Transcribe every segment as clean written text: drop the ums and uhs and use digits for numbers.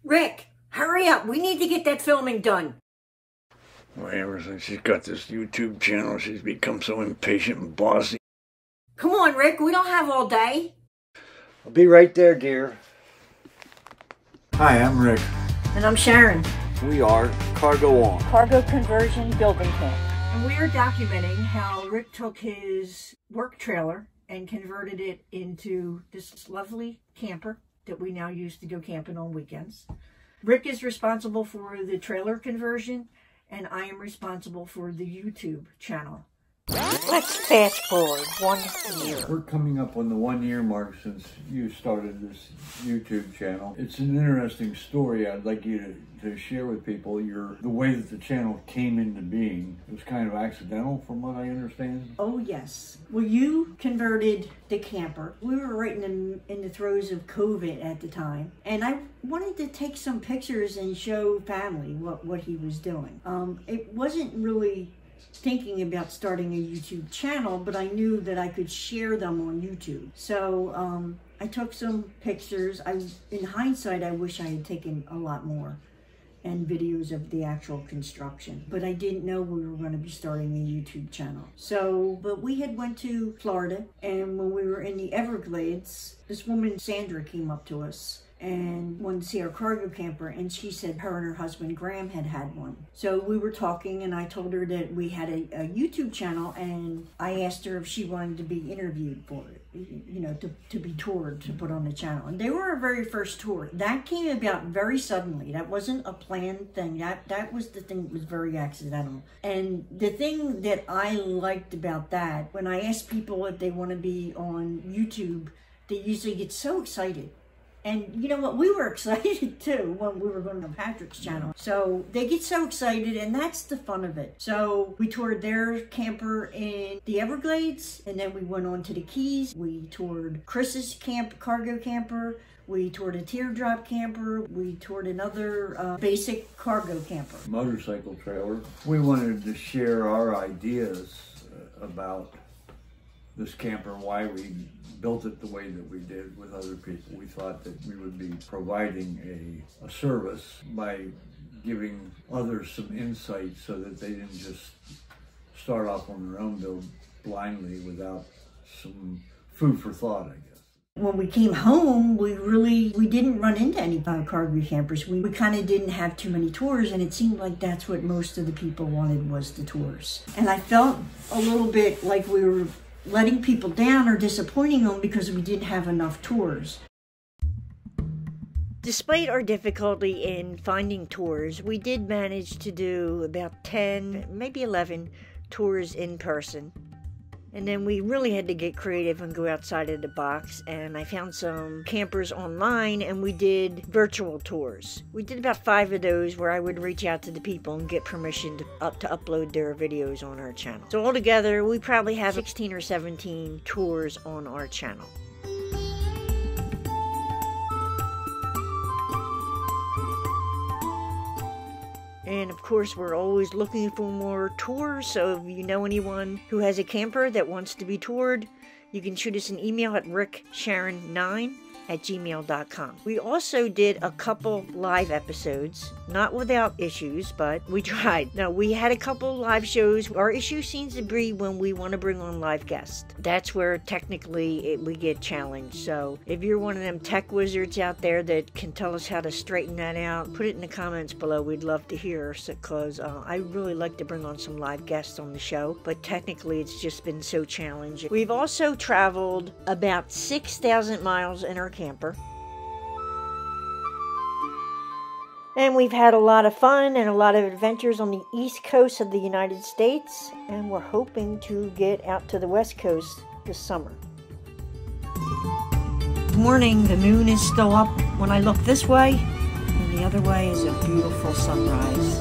Rick, hurry up. We need to get that filming done. Well, ever since she's got this YouTube channel, she's become so impatient and bossy. Come on, Rick. We don't have all day. I'll be right there, dear. Hi, I'm Rick. And I'm Sharon. We are Cargo On. Cargo Conversion Building Camp. And we are documenting how Rick took his work trailer and converted it into this lovely camper that we now use to go camping on weekends. Rick is responsible for the trailer conversion, and I am responsible for the YouTube channel. Let's fast forward 1 year. We're coming up on the 1 year mark since you started this YouTube channel. It's an interesting story I'd like you to share with people. The way that the channel came into being. It was kind of accidental from what I understand. Oh yes. Well, you converted the camper. We were right in the throes of COVID at the time. And I wanted to take some pictures and show family what he was doing. It wasn't really thinking about starting a YouTube channel, but I knew that I could share them on YouTube. So I took some pictures. In hindsight, I wish I had taken a lot more and videos of the actual construction, but I didn't know we were going to be starting a YouTube channel. But we had went to Florida, and when we were in the Everglades, this woman, Sandra, came up to us and wanted to see our cargo camper, and she said her and her husband Graham had one. So we were talking, and I told her that we had a YouTube channel, and I asked her if she wanted to be interviewed for it, you know, to be toured, to put on the channel. And they were our very first tour. That came about very suddenly. That wasn't a planned thing. That was the thing that was very accidental. And the thing that I liked about that, when I ask people if they want to be on YouTube, they usually get so excited. And you know what? We were excited too when we were going on Patrick's channel. So they get so excited, and that's the fun of it. So we toured their camper in the Everglades, and then we went on to the Keys. We toured Chris's cargo camper. We toured a teardrop camper. We toured another basic cargo camper. Motorcycle trailer. We wanted to share our ideas about this camper and why we built it the way that we did with other people. We thought that we would be providing a service by giving others some insight so that they didn't just start off on their own build blindly without some food for thought, I guess. When we came home, we didn't run into any cargo campers. We kind of didn't have too many tours, and it seemed like that's what most of the people wanted, was the tours. And I felt a little bit like we were letting people down or disappointing them because we didn't have enough tours. Despite our difficulty in finding tours, we did manage to do about 10, maybe 11 tours in person. And then we really had to get creative and go outside of the box, and I found some campers online, and we did virtual tours. We did about 5 of those where I would reach out to the people and get permission to upload their videos on our channel. So altogether, we probably have 16 or 17 tours on our channel. And of course, we're always looking for more tours, so if you know anyone who has a camper that wants to be toured, you can shoot us an email at ricksharon9@gmail.com. We also did a couple live episodes, not without issues, but we tried. No, we had a couple live shows. Our issue seems to be when we want to bring on live guests. That's where technically we get challenged. So if you're one of them tech wizards out there that can tell us how to straighten that out, put it in the comments below. We'd love to hear, because I really like to bring on some live guests on the show, but technically it's just been so challenging. We've also traveled about 6,000 miles in our camper. And we've had a lot of fun and a lot of adventures on the East Coast of the United States, and we're hoping to get out to the West Coast this summer. Good morning. The moon is still up when I look this way, and the other way is a beautiful sunrise.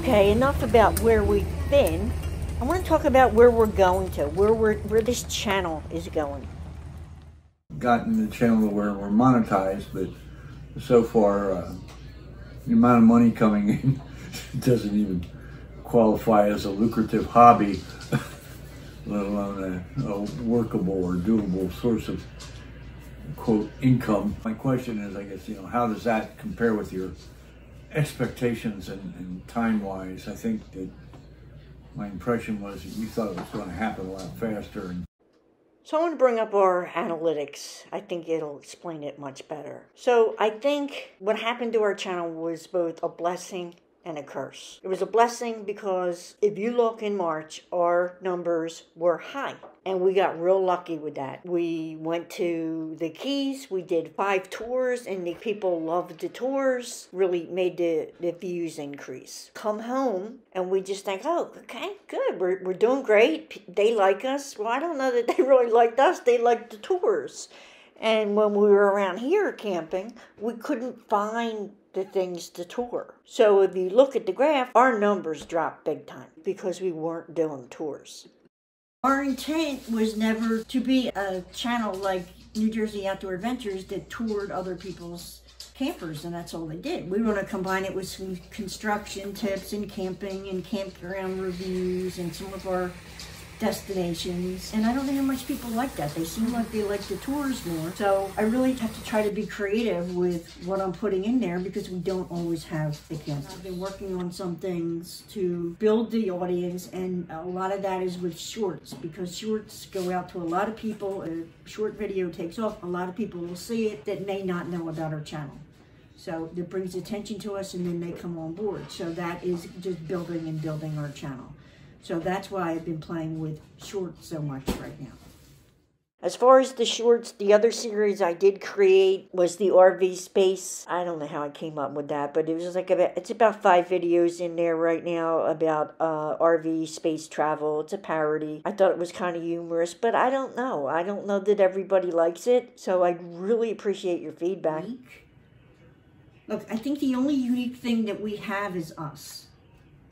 Okay, enough about where we've been. I want to talk about where we're going to, where this channel is going. Gotten the channel where we're monetized, but so far the amount of money coming in doesn't even qualify as a lucrative hobby, let alone a workable or doable source of, quote, income. My question is, I guess, how does that compare with your expectations and time-wise? I think that my impression was that you thought it was going to happen a lot faster. So I want to bring up our analytics. I think it'll explain it much better. So I think what happened to our channel was both a blessing and a curse. It was a blessing because if you look in March, our numbers were high. And we got real lucky with that. We went to the Keys, we did 5 tours, and the people loved the tours, really made the views increase. Come home, and we just think, oh, okay, good, we're doing great. They like us. Well, I don't know that they really liked us, they liked the tours. And when we were around here camping, we couldn't find the things to tour. So if you look at the graph, our numbers dropped big time because we weren't doing tours. Our intent was never to be a channel like New Jersey Outdoor Adventures that toured other people's campers, and that's all they did. We want to combine it with some construction tips and camping and campground reviews and some of our destinations, and I don't think much people like that. They seem like they like the tours more. So I really have to try to be creative with what I'm putting in there because we don't always have the camp. I've been working on some things to build the audience, and a lot of that is with shorts because shorts go out to a lot of people. A short video takes off, a lot of people will see it that may not know about our channel. So it brings attention to us and then they come on board. So that is just building and building our channel. So that's why I've been playing with shorts so much right now. As far as the shorts, the other series I did create was the RV Space. I don't know how I came up with that, but it was like it's about 5 videos in there right now about RV space travel. It's a parody. I thought it was kind of humorous, but I don't know. I don't know that everybody likes it, so I really appreciate your feedback. Look, I think the only unique thing that we have is us.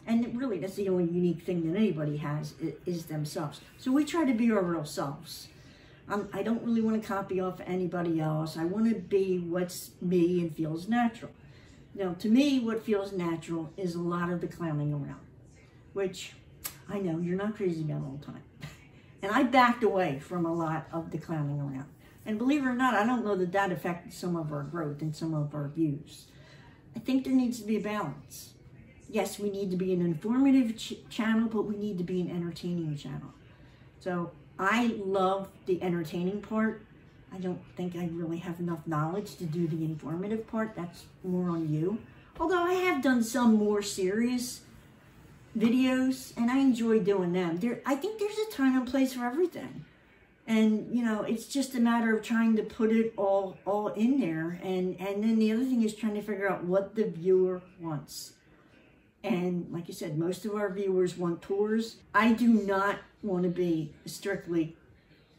And really, that's the only unique thing that anybody has is themselves. So we try to be our real selves. I don't really want to copy off anybody else. I want to be what's me and feels natural. Now, to me, what feels natural is a lot of the clowning around, which I know you're not crazy about all the time. And I backed away from a lot of the clowning around. And believe it or not, I don't know that that affected some of our growth and some of our views. I think there needs to be a balance. Yes, we need to be an informative channel, but we need to be an entertaining channel. So I love the entertaining part. I don't think I really have enough knowledge to do the informative part. That's more on you. Although I have done some more serious videos, and I enjoy doing them. I think there's a time and place for everything. And, it's just a matter of trying to put it all in there. And then the other thing is trying to figure out what the viewer wants. And like you said, most of our viewers want tours. I do not want to be strictly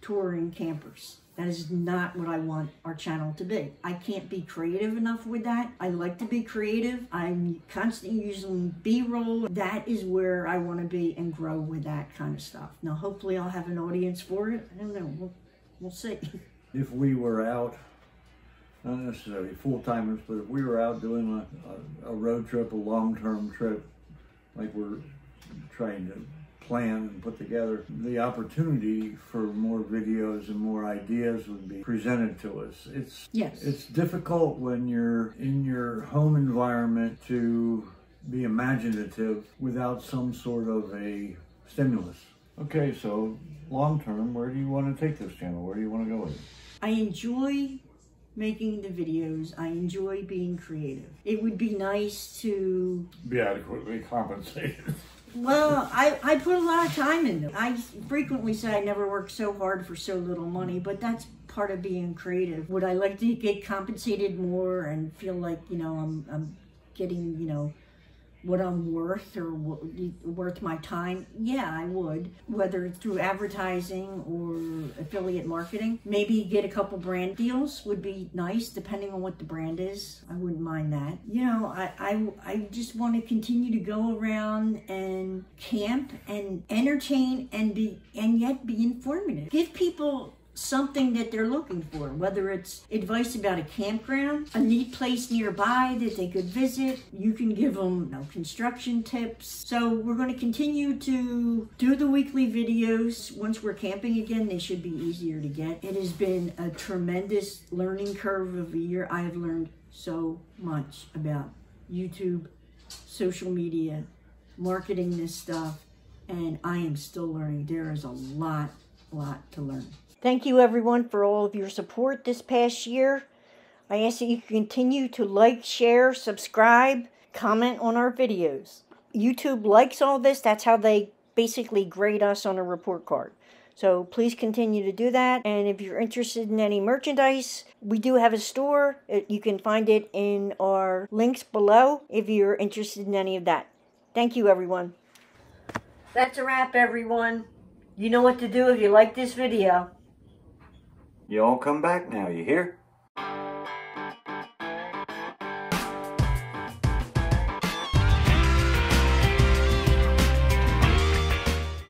touring campers. That is not what I want our channel to be. I can't be creative enough with that. I like to be creative. I'm constantly using B-roll. That is where I want to be and grow with that kind of stuff. Now, hopefully I'll have an audience for it. I don't know. We'll see. If we were out, not necessarily full-timers, but if we were out doing a road trip, a long-term trip, like we're trying to plan and put together, the opportunity for more videos and more ideas would be presented to us. It's difficult when you're in your home environment to be imaginative without some sort of a stimulus. Okay, so long-term, where do you want to take this channel? Where do you want to go with it? I enjoy making the videos. I enjoy being creative. It would be nice to be adequately compensated. Well, I put a lot of time into it. I frequently say I never worked so hard for so little money, but that's part of being creative. Would I like to get compensated more and feel like, I'm getting, what I'm worth or worth my time, yeah, I would. Whether it's through advertising or affiliate marketing. Maybe get a couple brand deals would be nice, depending on what the brand is. I wouldn't mind that. You know, I just want to continue to go around and camp and entertain and yet be informative. Give people something that they're looking for, whether it's advice about a campground, a neat place nearby that they could visit. You can give them, you know, construction tips. So we're going to continue to do the weekly videos. Once we're camping again, they should be easier to get. It has been a tremendous learning curve of a year. I have learned so much about YouTube, social media, marketing this stuff, and I am still learning. There is a lot to learn. Thank you everyone for all of your support this past year. I ask that you continue to like, share, subscribe, comment on our videos. YouTube likes all this. That's how they basically grade us on a report card. So please continue to do that. And if you're interested in any merchandise, we do have a store. You can find it in our links below if you're interested in any of that. Thank you everyone. That's a wrap everyone. You know what to do if you like this video. You all come back now, you hear?